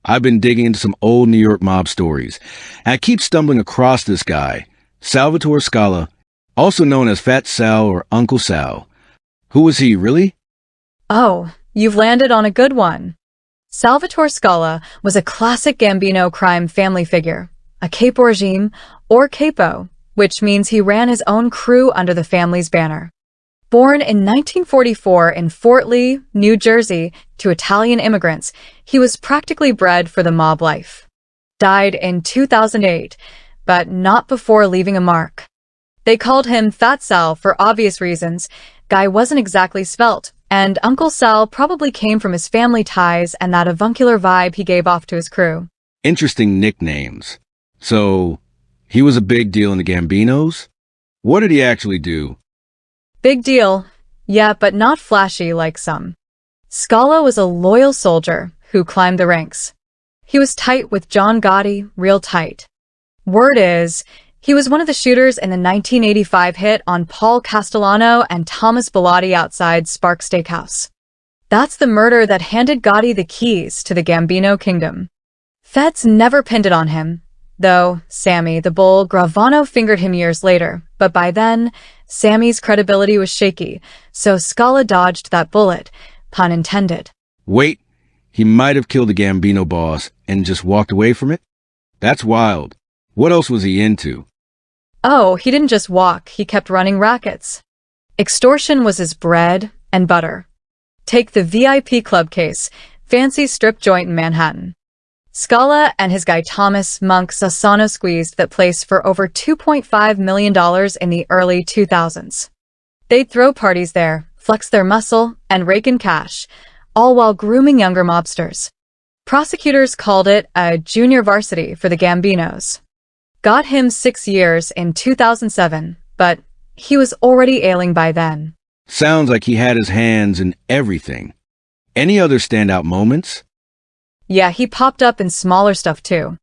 I've been digging into some old New York mob stories, and I keep stumbling across this guy, Salvatore Scala, also known as Fat Sal or Uncle Sal. Who was he, really? Oh, you've landed on a good one. Salvatore Scala was a classic Gambino crime family figure, a caporegime, or capo, which means he ran his own crew under the family's banner. Born in 1944 in Fort Lee, New Jersey, to Italian immigrants, he was practically bred for the mob life. Died in 2008, but not before leaving a mark. They called him Fat Sal for obvious reasons. Guy wasn't exactly svelte, and Uncle Sal probably came from his family ties and that avuncular vibe he gave off to his crew. Interesting nicknames. So, he was a big deal in the Gambinos? What did he actually do? Big deal. Yeah, but not flashy like some. Scala was a loyal soldier who climbed the ranks. He was tight with John Gotti, real tight. Word is, he was one of the shooters in the 1985 hit on Paul Castellano and Thomas Bilotti outside Spark Steakhouse. That's the murder that handed Gotti the keys to the Gambino kingdom. Feds never pinned it on him, though Sammy the Bull Gravano fingered him years later, but by then, Sammy's credibility was shaky, so Scala dodged that bullet, pun intended. Wait, he might have killed the Gambino boss and just walked away from it? That's wild. What else was he into? Oh, he didn't just walk, he kept running rackets. Extortion was his bread and butter. Take the VIP club case, fancy strip joint in Manhattan. Scala and his guy Thomas Monk Sassano squeezed that place for over $2.5 million in the early 2000s. They'd throw parties there, flex their muscle, and rake in cash, all while grooming younger mobsters. Prosecutors called it a junior varsity for the Gambinos. Got him 6 years in 2007, but he was already ailing by then. Sounds like he had his hands in everything. Any other standout moments? Yeah, he popped up in smaller stuff too.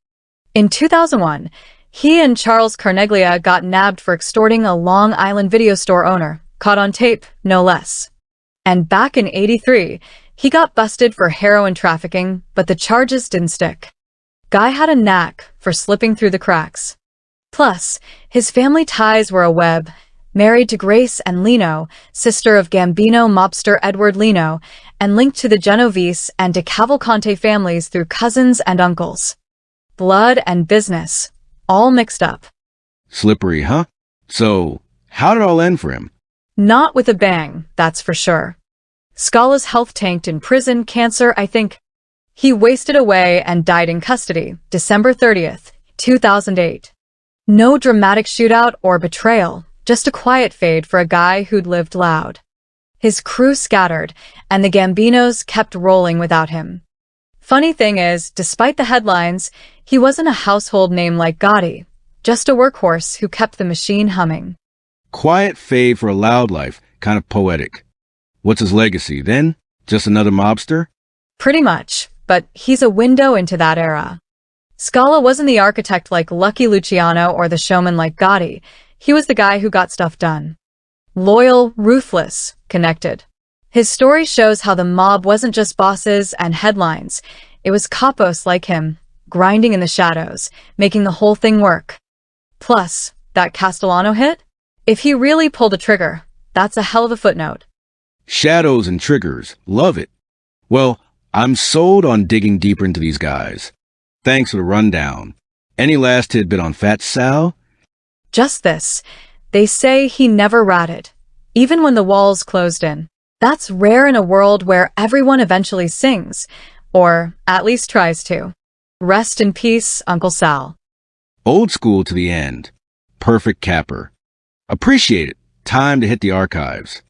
In 2001, he and Charles Carneglia got nabbed for extorting a Long Island video store owner, caught on tape, no less. And back in '83, he got busted for heroin trafficking, but the charges didn't stick. Guy had a knack for slipping through the cracks. Plus, his family ties were a web. Married to Grace and Lino, sister of Gambino mobster Edward Lino, and linked to the Genovese and De Cavalcante families through cousins and uncles. Blood and business, all mixed up. Slippery, huh? So, how did it all end for him? Not with a bang, that's for sure. Scala's health tanked in prison, cancer, I think. He wasted away and died in custody, December 30th, 2008. No dramatic shootout or betrayal, just a quiet fade for a guy who'd lived loud. His crew scattered, and the Gambinos kept rolling without him. Funny thing is, despite the headlines, he wasn't a household name like Gotti, just a workhorse who kept the machine humming. Quiet fade for a loud life, kind of poetic. What's his legacy, then? Just another mobster? Pretty much, but he's a window into that era. Scala wasn't the architect like Lucky Luciano or the showman like Gotti. He was the guy who got stuff done. Loyal, ruthless, connected. His story shows how the mob wasn't just bosses and headlines. It was capos like him, grinding in the shadows, making the whole thing work. Plus, that Castellano hit? If he really pulled a trigger, that's a hell of a footnote. Shadows and triggers. Love it. Well, I'm sold on digging deeper into these guys. Thanks for the rundown. Any last tidbit on Fat Sal? Just this. They say he never ratted, even when the walls closed in. That's rare in a world where everyone eventually sings, or at least tries to. Rest in peace, Uncle Sal. Old school to the end. Perfect capper. Appreciate it. Time to hit the archives.